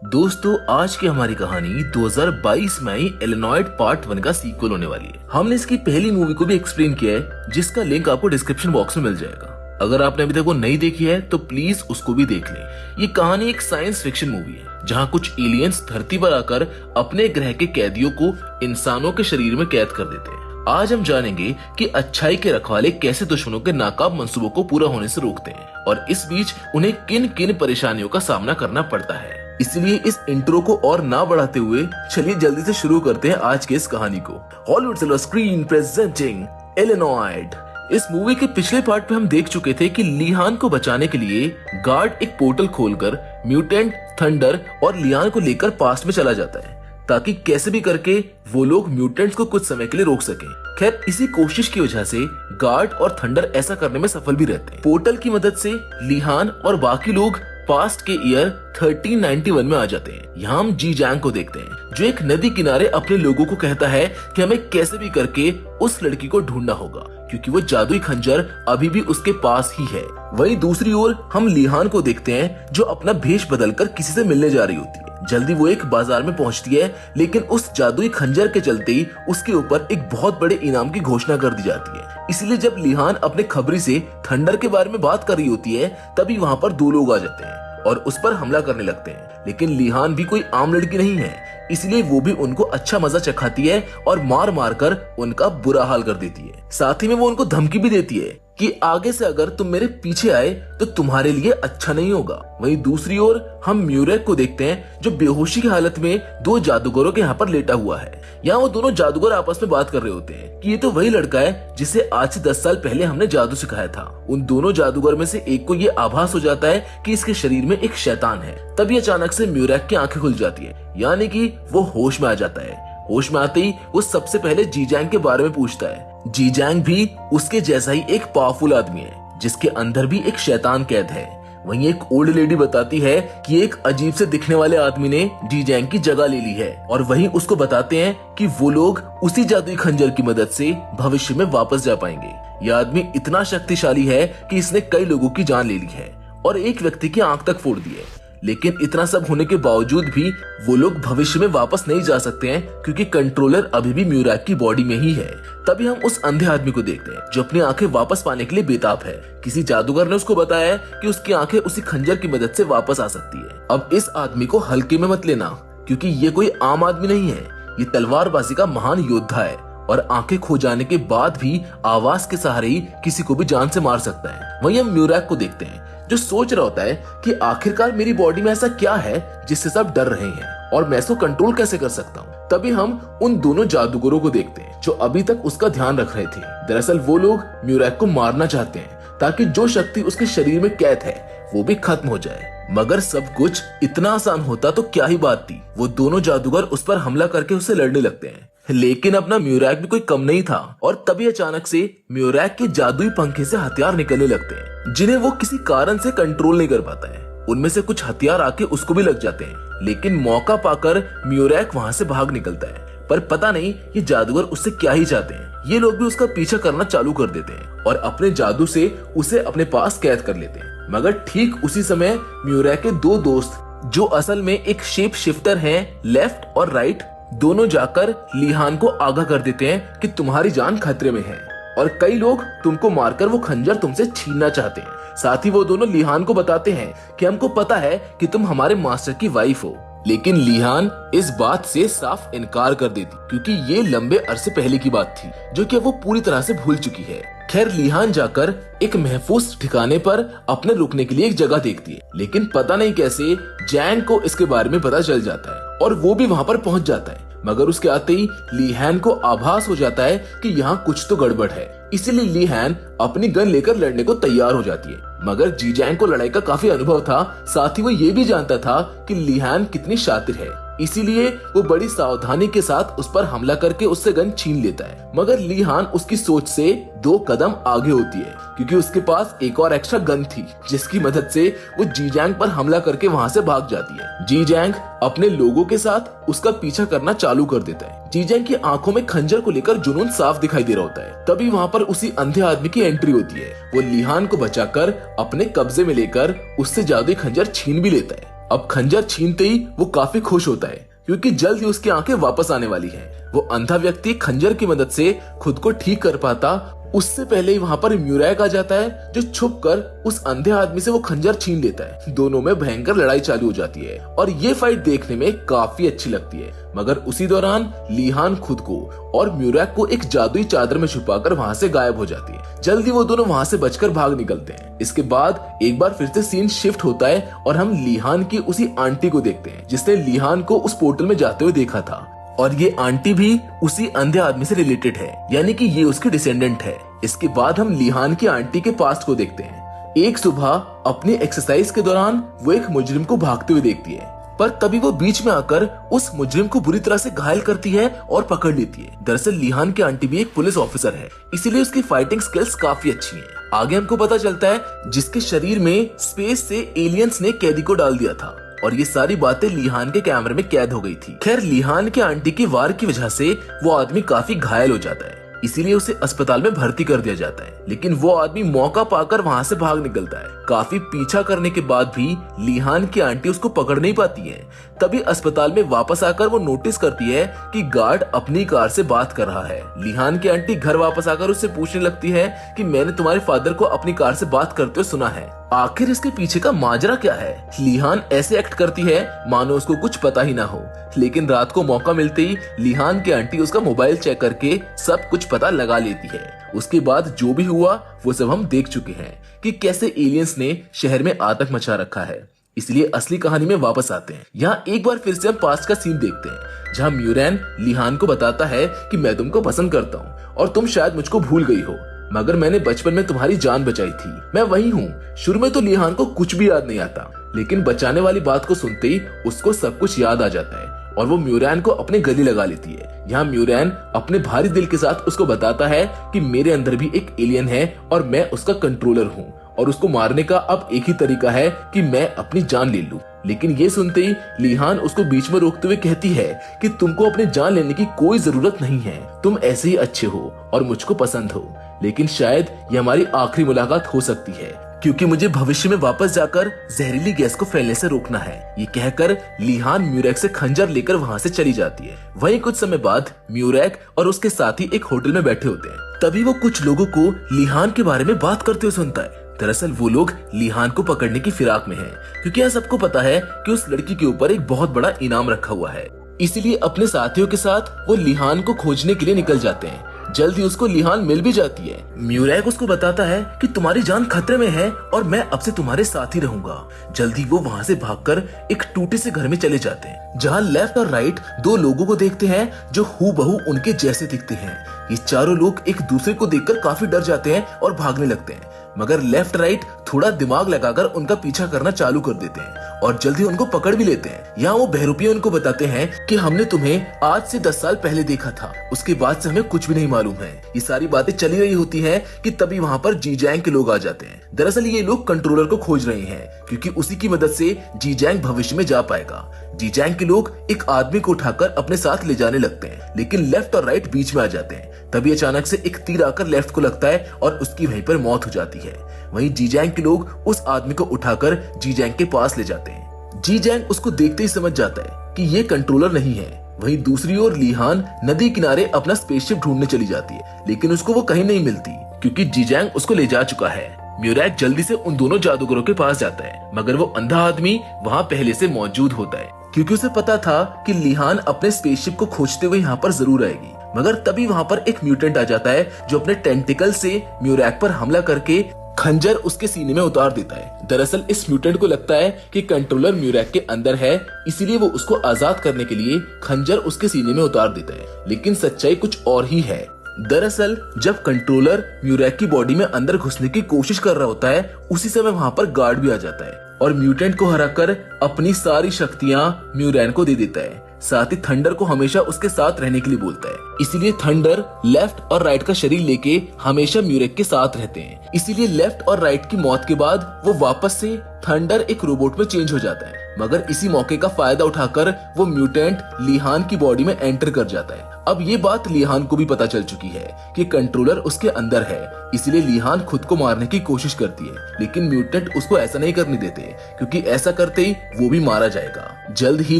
दोस्तों, आज की हमारी कहानी 2022 में आई एलेनॉयड पार्ट 1 का सीक्वल होने वाली है। हमने इसकी पहली मूवी को भी एक्सप्लेन किया है, जिसका लिंक आपको डिस्क्रिप्शन बॉक्स में मिल जाएगा। अगर आपने अभी तक वो नहीं देखी है तो प्लीज उसको भी देख लें। ये कहानी एक साइंस फिक्शन मूवी है, जहाँ कुछ एलियंस धरती पर आकर अपने ग्रह के कैदियों को इंसानों के शरीर में कैद कर देते हैं। आज हम जानेंगे कि अच्छाई के रखवाले कैसे दुश्मनों के नाकाब मंसूबों को पूरा होने से रोकते हैं और इस बीच उन्हें किन किन परेशानियों का सामना करना पड़ता है। इसलिए इस इंट्रो को और ना बढ़ाते हुए चलिए जल्दी से शुरू करते हैं आज की इस कहानी को। हॉलीवुड सिल्वर स्क्रीन प्रेजेंटिंग एलेनॉयड। इस मूवी के पिछले पार्ट में हम देख चुके थे कि लिहान को बचाने के लिए गार्ड एक पोर्टल खोलकर म्यूटेंट, थंडर और लियान को लेकर पास्ट में चला जाता है, ताकि कैसे भी करके वो लोग म्यूटेंट्स को कुछ समय के लिए रोक सकें। खैर, इसी कोशिश की वजह से गार्ड और थंडर ऐसा करने में सफल भी रहते हैं। पोर्टल की मदद से लिहान और बाकी लोग पास्ट के ईयर 1391 में आ जाते हैं। यहाँ हम जी जैंग को देखते हैं, जो एक नदी किनारे अपने लोगों को कहता है कि हमें कैसे भी करके उस लड़की को ढूंढना होगा, क्योंकि वो जादुई खंजर अभी भी उसके पास ही है। वहीं दूसरी ओर हम लिहान को देखते हैं, जो अपना भेष बदलकर किसी से मिलने जा रही होती है। जल्दी वो एक बाजार में पहुंचती है, लेकिन उस जादुई खंजर के चलते ही उसके ऊपर एक बहुत बड़े इनाम की घोषणा कर दी जाती है। इसलिए जब लिहान अपने खबरी से थंडर के बारे में बात कर रही होती है, तभी वहाँ पर दो लोग आ जाते हैं और उस पर हमला करने लगते हैं। लेकिन लिहान भी कोई आम लड़की नहीं है, इसलिए वो भी उनको अच्छा मजा चखाती है और मार मार कर उनका बुरा हाल कर देती है। साथ ही में वो उनको धमकी भी देती है कि आगे से अगर तुम मेरे पीछे आए तो तुम्हारे लिए अच्छा नहीं होगा। वहीं दूसरी ओर हम म्यूरेक को देखते हैं, जो बेहोशी की हालत में दो जादूगरों के यहाँ पर लेटा हुआ है। यहाँ वो दोनों जादूगर आपस में बात कर रहे होते हैं कि ये तो वही लड़का है जिसे आज से 10 साल पहले हमने जादू सिखाया था। उन दोनों जादूगर में से एक को ये आभास हो जाता है कि इसके शरीर में एक शैतान है। तभी अचानक से म्यूरेक की आंखें खुल जाती है, यानी कि वो होश में आ जाता है। होश में आते ही वो सबसे पहले जी जैंग के बारे में पूछता है। जी जैंग भी उसके जैसा ही एक पावरफुल आदमी है, जिसके अंदर भी एक शैतान कैद है। वहीं एक ओल्ड लेडी बताती है कि एक अजीब से दिखने वाले आदमी ने जी जैंग की जगह ले ली है, और वहीं उसको बताते हैं कि वो लोग उसी जादुई खंजर की मदद से भविष्य में वापस जा पाएंगे। यह आदमी इतना शक्तिशाली है कि इसने कई लोगों की जान ले ली है और एक व्यक्ति की आंख तक फोड़ दी है। लेकिन इतना सब होने के बावजूद भी वो लोग भविष्य में वापस नहीं जा सकते हैं, क्योंकि कंट्रोलर अभी भी म्यूरेक की बॉडी में ही है। तभी हम उस अंधे आदमी को देखते हैं, जो अपनी आंखें वापस पाने के लिए बेताब है। किसी जादूगर ने उसको बताया है कि उसकी आंखें उसी खंजर की मदद से वापस आ सकती है। अब इस आदमी को हल्के में मत लेना, क्योंकि ये कोई आम आदमी नहीं है। ये तलवारबाजी का महान योद्धा है और आंखें खो जाने के बाद भी आवाज के सहारे ही किसी को भी जान से मार सकता है। वहीं हम म्यूरेक को देखते हैं, जो सोच रहा होता है कि आखिरकार मेरी बॉडी में ऐसा क्या है जिससे सब डर रहे हैं और मैं इसको कंट्रोल कैसे कर सकता हूँ। तभी हम उन दोनों जादूगरों को देखते हैं, जो अभी तक उसका ध्यान रख रहे थे। दरअसल वो लोग म्यूरेक को मारना चाहते हैं, ताकि जो शक्ति उसके शरीर में कैद है वो भी खत्म हो जाए। मगर सब कुछ इतना आसान होता तो क्या ही बात थी। वो दोनों जादूगर उस पर हमला करके उससे लड़ने लगते हैं, लेकिन अपना म्यूरेक भी कोई कम नहीं था। और तभी अचानक से म्यूरेक के जादुई पंखे से हथियार निकलने लगते हैं, जिन्हें वो किसी कारण से कंट्रोल नहीं कर पाता है। उनमें से कुछ हथियार आके उसको भी लग जाते हैं, लेकिन मौका पाकर म्यूरेक वहाँ से भाग निकलता है। पर पता नहीं ये जादूगर उससे क्या ही चाहते हैं। ये लोग भी उसका पीछा करना चालू कर देते हैं और अपने जादू से उसे अपने पास कैद कर लेते हैं। मगर ठीक उसी समय म्यूरेक के दो दोस्त, जो असल में एक शेप शिफ्टर हैं, लेफ्ट और राइट, दोनों जाकर लिहान को आगाह कर देते हैं कि तुम्हारी जान खतरे में है और कई लोग तुमको मारकर वो खंजर तुमसे छीनना चाहते हैं। साथ ही वो दोनों लिहान को बताते हैं कि हमको पता है कि तुम हमारे मास्टर की वाइफ हो। लेकिन लिहान इस बात से साफ इनकार कर देती, क्योंकि ये लंबे अरसे पहले की बात थी, जो कि वो पूरी तरह से भूल चुकी है। खैर, लिहान जाकर एक महफूज ठिकाने पर अपने रुकने के लिए एक जगह देखती है, लेकिन पता नहीं कैसे जैंग को इसके बारे में पता चल जाता है और वो भी वहाँ पर पहुँच जाता है। मगर उसके आते ही लिहान को आभास हो जाता है कि यहाँ कुछ तो गड़बड़ है। इसीलिए लिहान अपनी गन लेकर लड़ने को तैयार हो जाती है। मगर जी जैंग को लड़ाई का काफी अनुभव था, साथ ही वो ये भी जानता था कि लिहान कितनी शातिर है। इसीलिए वो बड़ी सावधानी के साथ उस पर हमला करके उससे गन छीन लेता है। मगर लिहान उसकी सोच से 2 कदम आगे होती है, क्योंकि उसके पास एक और एक्स्ट्रा गन थी, जिसकी मदद से वो जी जैंग पर हमला करके वहाँ से भाग जाती है। जी जैंग अपने लोगों के साथ उसका पीछा करना चालू कर देता है। जी जैंग की आंखों में खंजर को लेकर जुनून साफ दिखाई दे रहा होता है। तभी वहाँ पर उसी अंधे आदमी की एंट्री होती है। वो लिहान को बचाकर अपने कब्जे में लेकर उससे जादुई खंजर छीन भी लेता है। अब खंजर छीनते ही वो काफी खुश होता है क्योंकि जल्द ही उसकी आंखें वापस आने वाली हैं। वो अंधा व्यक्ति खंजर की मदद से खुद को ठीक कर पाता उससे पहले ही वहां पर म्यूरैक आ जाता है, जो छुपकर उस अंधे आदमी से वो खंजर छीन लेता है। दोनों में भयंकर लड़ाई चालू हो जाती है और ये फाइट देखने में काफी अच्छी लगती है। मगर उसी दौरान लीहान खुद को और म्यूरैक को एक जादुई चादर में छुपाकर वहां से गायब हो जाती है। जल्दी वो दोनों वहां से बचकर भाग निकलते हैं। इसके बाद एक बार फिर से सीन शिफ्ट होता है और हम लीहान की उसी आंटी को देखते हैं जिसने लीहान को उस पोर्टल में जाते हुए देखा था, और ये आंटी भी उसी अंधे आदमी से रिलेटेड है, यानी कि ये उसके डिसेंडेंट है। इसके बाद हम लीहान की आंटी के पास्ट को देखते हैं। एक सुबह अपनी एक्सरसाइज के दौरान वो एक मुजरिम को भागते हुए देखती है, पर तभी वो बीच में आकर उस मुजरिम को बुरी तरह से घायल करती है और पकड़ लेती है। दरअसल लीहान की आंटी भी एक पुलिस ऑफिसर है, इसीलिए उसकी फाइटिंग स्किल्स काफी अच्छी हैं। आगे हमको पता चलता है जिसके शरीर में स्पेस से एलियंस ने कैदी को डाल दिया था, और ये सारी बातें लीहान के कैमरे में कैद हो गई थी। खैर लीहान के आंटी के वार की वजह से वो आदमी काफी घायल हो जाता है, इसीलिए उसे अस्पताल में भर्ती कर दिया जाता है। लेकिन वो आदमी मौका पाकर वहां से भाग निकलता है। काफी पीछा करने के बाद भी लीहान की आंटी उसको पकड़ नहीं पाती है। तभी अस्पताल में वापस आकर वो नोटिस करती है कि गार्ड अपनी कार से बात कर रहा है। लीहान की आंटी घर वापस आकर उससे पूछने लगती है कि मैंने तुम्हारे फादर को अपनी कार से बात करते हुए सुना है, आखिर इसके पीछे का माजरा क्या है। लीहान ऐसे एक्ट करती है मानो उसको कुछ पता ही ना हो। लेकिन रात को मौका मिलते ही लीहान की आंटी उसका मोबाइल चेक करके सब कुछ पता लगा लेती है। उसके बाद जो भी हुआ वो सब हम देख चुके हैं कि कैसे एलियंस ने शहर में आतंक मचा रखा है। इसलिए असली कहानी में वापस आते हैं। यहाँ एक बार फिर से हम पास्ट का सीन देखते हैं, जहाँ म्यूरैन लीहान को बताता है कि मैं तुमको पसंद करता हूँ और तुम शायद मुझको भूल गई हो, मगर मैंने बचपन में तुम्हारी जान बचाई थी, मैं वही हूँ। शुरू में तो लीहान को कुछ भी याद नहीं आता, लेकिन बचाने वाली बात को सुनते ही उसको सब कुछ याद आ जाता है और वो म्यूरैन को अपने गले लगा लेती है। यहाँ म्यूरैन अपने भारी दिल के साथ उसको बताता है कि मेरे अंदर भी एक एलियन है और मैं उसका कंट्रोलर हूँ, और उसको मारने का अब एक ही तरीका है कि मैं अपनी जान ले लूं। लेकिन ये सुनते ही लीहान उसको बीच में रोकते हुए कहती है कि तुमको अपनी जान लेने की कोई जरूरत नहीं है, तुम ऐसे ही अच्छे हो और मुझको पसंद हो, लेकिन शायद ये हमारी आखिरी मुलाकात हो सकती है क्योंकि मुझे भविष्य में वापस जाकर जहरीली गैस को फैलने से रोकना है। ये कहकर लीहान म्यूरैक से खंजर लेकर वहाँ से चली जाती है। वहीं कुछ समय बाद म्यूरैक और उसके साथी एक होटल में बैठे होते हैं। तभी वो कुछ लोगों को लीहान के बारे में बात करते हुए सुनता है। दरअसल वो लोग लीहान को पकड़ने की फिराक में हैं, क्योंकि यह सबको पता है कि उस लड़की के ऊपर एक बहुत बड़ा इनाम रखा हुआ है। इसीलिए अपने साथियों के साथ वो लीहान को खोजने के लिए निकल जाते हैं। जल्दी उसको लीहान मिल भी जाती है। म्यूरैक उसको बताता है कि तुम्हारी जान खतरे में है और मैं अब से तुम्हारे साथ ही रहूंगा। जल्दी वो वहाँ से भागकर एक टूटे से घर में चले जाते हैं, जहाँ लेफ्ट और राइट दो लोगों को देखते हैं जो हूबहू उनके जैसे दिखते हैं। ये चारों लोग एक दूसरे को देखकर काफी डर जाते हैं और भागने लगते हैं, मगर लेफ्ट राइट थोड़ा दिमाग लगाकर उनका पीछा करना चालू कर देते हैं और जल्दी उनको पकड़ भी लेते हैं। यहाँ वो बहरूपिया उनको बताते हैं कि हमने तुम्हें आज से 10 साल पहले देखा था, उसके बाद से हमें कुछ भी नहीं मालूम है। ये सारी बातें चली रही होती हैं कि तभी वहाँ पर जीजैंग के लोग आ जाते हैं। दरअसल ये लोग कंट्रोलर को खोज रहे हैं, क्योंकि उसी की मदद से जीजैंग भविष्य में जा पाएगा। जीजैंग के लोग एक आदमी को उठाकर अपने साथ ले जाने लगते हैं, लेकिन लेफ्ट और राइट बीच में आ जाते हैं। तभी अचानक से एक तीर आकर लेफ्ट को लगता है और उसकी वहीं पर मौत हो जाती है। वहीं जीजैंग के लोग उस आदमी को उठाकर जीजैंग के पास ले जाते हैं। जीजैंग उसको देखते ही समझ जाता है कि ये कंट्रोलर नहीं है। वहीं दूसरी ओर लीहान नदी किनारे अपना स्पेसशिप ढूंढने चली जाती है, लेकिन उसको वो कहीं नहीं मिलती क्योंकि जीजैंग उसको ले जा चुका है। म्यूरैक जल्दी से उन दोनों जादूगरों के पास जाता है, मगर वो अंधा आदमी वहाँ पहले से मौजूद होता है, क्योंकि उसे पता था कि लीहान अपने स्पेसशिप को खोजते हुए यहाँ पर जरूर आएगी। मगर तभी वहाँ पर एक म्यूटेंट आ जाता है जो अपने टेंटिकल से म्यूरैक पर हमला करके खंजर उसके सीने में उतार देता है। दरअसल इस म्यूटेंट को लगता है कि कंट्रोलर म्यूरैक के अंदर है, इसीलिए वो उसको आजाद करने के लिए खंजर उसके सीने में उतार देता है, लेकिन सच्चाई कुछ और ही है। दरअसल जब कंट्रोलर म्यूरैक की बॉडी में अंदर घुसने की कोशिश कर रहा होता है, उसी समय वहाँ पर गार्ड भी आ जाता है और म्यूटेंट को हराकर अपनी सारी शक्तियाँ म्यूरैन को दे देता है। साथ ही थंडर को हमेशा उसके साथ रहने के लिए बोलता है। इसीलिए थंडर लेफ्ट और राइट का शरीर लेके हमेशा म्यूरैक के साथ रहते हैं। इसीलिए लेफ्ट और राइट की मौत के बाद वो वापस से थंडर एक रोबोट में चेंज हो जाता है, मगर इसी मौके का फायदा उठाकर वो म्यूटेंट लीहान की बॉडी में एंटर कर जाता है अब ये बात लिहान को भी पता चल चुकी है कि कंट्रोलर उसके अंदर है, इसलिए लिहान खुद को मारने की कोशिश करती है, लेकिन म्यूटेंट उसको ऐसा नहीं करने देते क्योंकि ऐसा करते ही वो भी मारा जाएगा। जल्द ही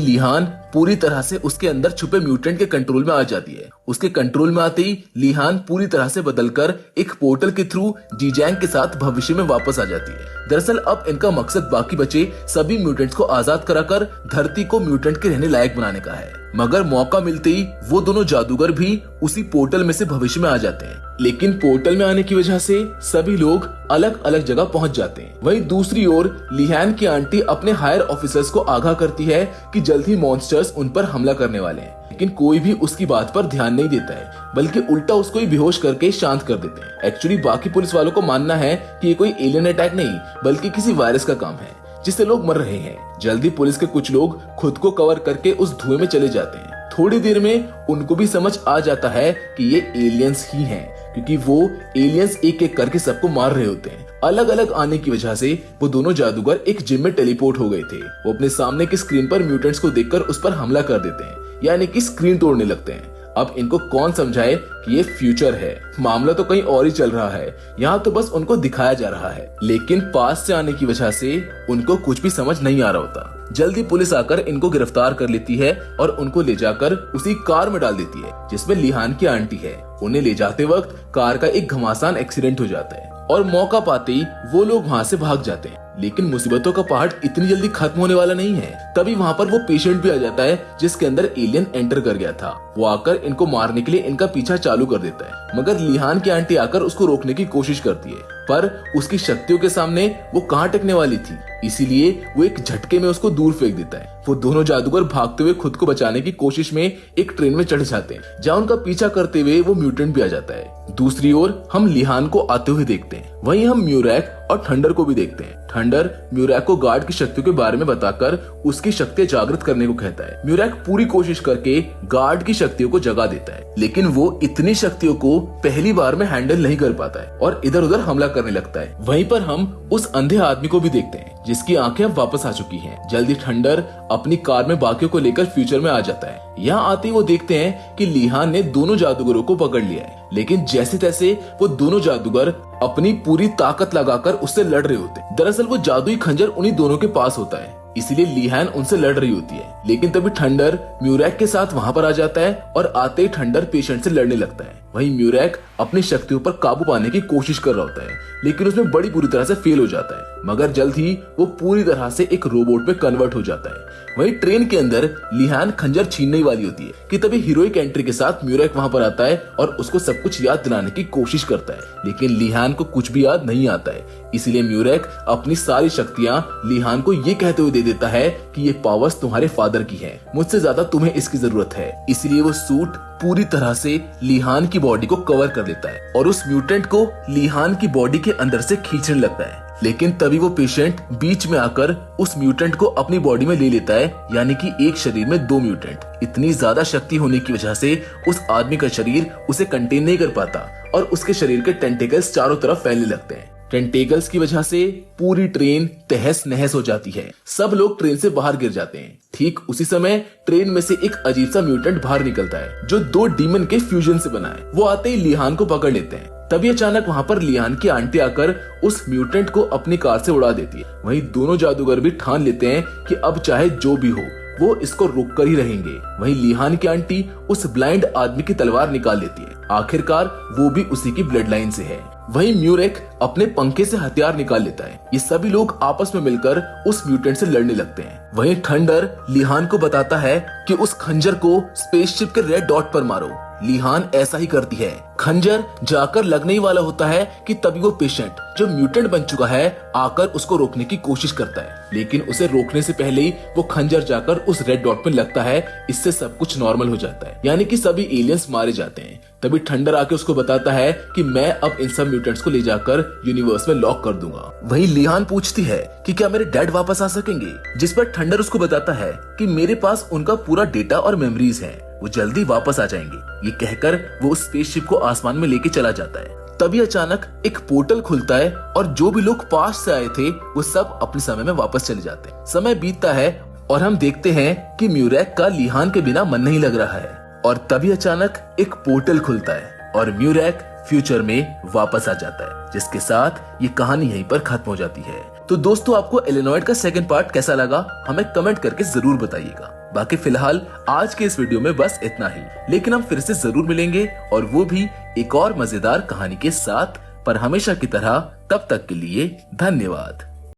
लिहान पूरी तरह से उसके अंदर छुपे म्यूटेंट के कंट्रोल में आ जाती है। उसके कंट्रोल में आते ही लिहान पूरी तरह से बदलकर एक पोर्टल के थ्रू जीजैंग के साथ भविष्य में वापस आ जाती है। दरअसल अब इनका मकसद बाकी बचे सभी म्यूटेंट्स को आजाद कराकर धरती को म्यूटेंट के रहने लायक बनाने का है, मगर मौका मिलते ही वो दोनों जादूगर भी उसी पोर्टल में से भविष्य में आ जाते हैं। लेकिन पोर्टल में आने की वजह से सभी लोग अलग अलग जगह पहुंच जाते हैं। वहीं दूसरी ओर लिहान की आंटी अपने हायर ऑफिसर्स को आगाह करती है कि जल्द ही मॉन्स्टर्स उन पर हमला करने वाले हैं, लेकिन कोई भी उसकी बात पर ध्यान नहीं देता है, बल्कि उल्टा उसको ही बेहोश करके शांत कर देते हैं। एक्चुअली बाकी पुलिस वालों को मानना है कि ये कोई एलियन अटैक नहीं बल्कि किसी वायरस का काम है जिससे लोग मर रहे हैं। जल्दी पुलिस के कुछ लोग खुद को कवर करके उस धुएं में चले जाते हैं। थोड़ी देर में उनको भी समझ आ जाता है कि ये एलियंस ही हैं, क्योंकि वो एलियंस एक एक करके सबको मार रहे होते हैं। अलग अलग आने की वजह से वो दोनों जादूगर एक जिम में टेलीपोर्ट हो गए थे। वो अपने सामने की स्क्रीन पर म्यूटेंट्स को देखकर उस पर हमला कर देते हैं, यानी कि स्क्रीन तोड़ने लगते हैं। अब इनको कौन समझाए कि ये फ्यूचर है, मामला तो कहीं और ही चल रहा है, यहाँ तो बस उनको दिखाया जा रहा है। लेकिन पास से आने की वजह से उनको कुछ भी समझ नहीं आ रहा होता। जल्दी पुलिस आकर इनको गिरफ्तार कर लेती है और उनको ले जाकर उसी कार में डाल देती है जिसमें लिहान की आंटी है। उन्हें ले जाते वक्त कार का एक घमासान एक्सीडेंट हो जाता है और मौका पाते ही वो लोग वहाँ से भाग जाते हैं। लेकिन मुसीबतों का पहाड़ इतनी जल्दी खत्म होने वाला नहीं है। तभी वहाँ पर वो पेशेंट भी आ जाता है जिसके अंदर एलियन एंटर कर गया था। वो आकर इनको मारने के लिए इनका पीछा चालू कर देता है, मगर लिहान की आंटी आकर उसको रोकने की कोशिश करती है, पर उसकी शक्तियों के सामने वो कहाँ टिकने वाली थी, इसीलिए वो एक झटके में उसको दूर फेंक देता है। वो दोनों जादूगर भागते हुए खुद को बचाने की कोशिश में एक ट्रेन में चढ़ जाते हैं, जहाँ उनका पीछा करते हुए वो म्यूटेंट भी आ जाता है। दूसरी ओर हम लिहान को आते हुए देखते हैं। वहीं हम म्यूरैक और थंडर को भी देखते हैं। थंडर म्यूरैक को गार्ड की शक्तियों के बारे में बताकर उसकी शक्तियां जागृत करने को कहता है। म्यूरैक पूरी कोशिश करके गार्ड की शक्तियों को जगा देता है, लेकिन वो इतनी शक्तियों को पहली बार में हैंडल नहीं कर पाता है और इधर उधर हमला करने लगता है। वहीं पर हम उस अंधे आदमी को भी देखते हैं जिसकी आंखें अब वापस आ चुकी हैं। जल्दी थंडर अपनी कार में बाकियों को लेकर फ्यूचर में आ जाता है। यहाँ आते ही वो देखते हैं कि लिहान ने दोनों जादूगरों को पकड़ लिया है, लेकिन जैसे तैसे वो दोनों जादूगर अपनी पूरी ताकत लगाकर उससे लड़ रहे होते हैं। दरअसल वो जादुई खंजर उन्हीं दोनों के पास होता है, इसलिए लिहान उनसे लड़ रही होती है। लेकिन तभी थंडर म्यूरैक के साथ वहां पर आ जाता है और आते ही थंडर पेशेंट से लड़ने लगता है। वहीं म्यूरैक अपनी शक्तियों पर काबू पाने की कोशिश कर रहा होता है, लेकिन उसमें बड़ी बुरी तरह से फेल हो जाता है, मगर जल्द ही वो पूरी तरह से एक रोबोट में कन्वर्ट हो जाता है। वहीं ट्रेन के अंदर लिहान खंजर छीनने वाली होती है कि तभी हीरोइक एंट्री के साथ म्यूरैक वहां पर आता है और उसको सब कुछ याद दिलाने की कोशिश करता है, लेकिन लिहान को कुछ भी याद नहीं आता है। इसलिए म्यूरैक अपनी सारी शक्तियां लिहान को ये कहते हुए दे देता है कि ये पावर्स तुम्हारे फादर की है, मुझसे ज्यादा तुम्हें इसकी जरूरत है। इसलिए वो सूट पूरी तरह से लिहान की बॉडी को कवर कर लेता है और उस म्यूटेंट को लिहान की बॉडी के अंदर से खींचने लगता है। लेकिन तभी वो पेशेंट बीच में आकर उस म्यूटेंट को अपनी बॉडी में ले लेता है, यानी कि एक शरीर में दो म्यूटेंट। इतनी ज्यादा शक्ति होने की वजह से उस आदमी का शरीर उसे कंटेन नहीं कर पाता और उसके शरीर के टेंटिकल्स चारों तरफ फैलने लगते हैं। टेंटिकल्स की वजह से पूरी ट्रेन तहस नहस हो जाती है। सब लोग ट्रेन से बाहर गिर जाते हैं। ठीक उसी समय ट्रेन में से एक अजीब सा म्यूटेंट बाहर निकलता है जो दो डीमन के फ्यूजन से बना है। वो आते ही लिहान को पकड़ लेते हैं। तभी अचानक वहाँ पर लिहान की आंटी आकर उस म्यूटेंट को अपनी कार से उड़ा देती है। वहीं दोनों जादूगर भी ठान लेते हैं कि अब चाहे जो भी हो वो इसको रोक कर ही रहेंगे। वहीं लिहान की आंटी उस ब्लाइंड आदमी की तलवार निकाल लेती है। आखिरकार वो भी उसी की ब्लड लाइन से है। वहीं म्यूरैक अपने पंखे से हथियार निकाल लेता है। ये सभी लोग आपस में मिलकर उस म्यूटेंट से लड़ने लगते हैं। वहीं थंडर लिहान को बताता है कि उस खंजर को स्पेसशिप के रेड डॉट पर मारो। लिहान ऐसा ही करती है। खंजर जाकर लगने ही वाला होता है कि तभी वो पेशेंट जो म्यूटेंट बन चुका है आकर उसको रोकने की कोशिश करता है, लेकिन उसे रोकने से पहले ही वो खंजर जाकर उस रेड डॉट पे लगता है। इससे सब कुछ नॉर्मल हो जाता है, यानी कि सभी एलियंस मारे जाते हैं। तभी थंडर आके उसको बताता है कि मैं अब इन सब म्यूटेंट्स को ले जाकर यूनिवर्स में लॉक कर दूंगा। वहीं लिहान पूछती है कि क्या मेरे डैड वापस आ सकेंगे, जिस पर थंडर उसको बताता है कि मेरे पास उनका पूरा डेटा और मेमोरीज है, वो जल्दी वापस आ जाएंगे। ये कहकर वो उस स्पेसशिप को आसमान में लेके चला जाता है। तभी अचानक एक पोर्टल खुलता है और जो भी लोग पास से आए थे वो सब अपने समय में वापस चले जाते हैं। समय बीतता है और हम देखते हैं कि म्यूरैक का लिहान के बिना मन नहीं लग रहा है और तभी अचानक एक पोर्टल खुलता है और म्यूरैक फ्यूचर में वापस आ जाता है, जिसके साथ ये कहानी यहीं पर खत्म हो जाती है। तो दोस्तों, आपको इलिनॉइड का सेकंड पार्ट कैसा लगा हमें कमेंट करके जरूर बताइएगा। बाकी फिलहाल आज के इस वीडियो में बस इतना ही, लेकिन हम फिर से जरूर मिलेंगे और वो भी एक और मजेदार कहानी के साथ। पर हमेशा की तरह तब तक के लिए धन्यवाद।